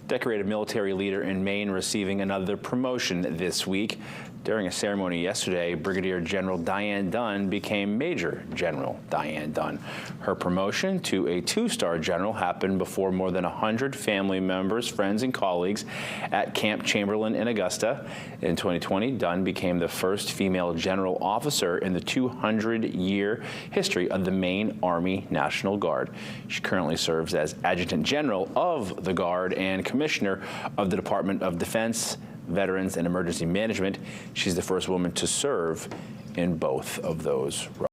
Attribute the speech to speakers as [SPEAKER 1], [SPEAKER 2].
[SPEAKER 1] decorated military leader in Maine receiving another promotion this week. During a ceremony yesterday, Brigadier General Diane Dunn became Major General Diane Dunn. Her promotion to a two-star general happened before more than 100 family members, friends, and colleagues at Camp Chamberlain in Augusta. In 2020, Dunn became the first female general officer in the 200-year history of the Maine Army National Guard. She currently serves as Adjutant General of the Guard and Commissioner of the Department of Defense, Veterans and Emergency Management. She's the first woman to serve in both of those roles.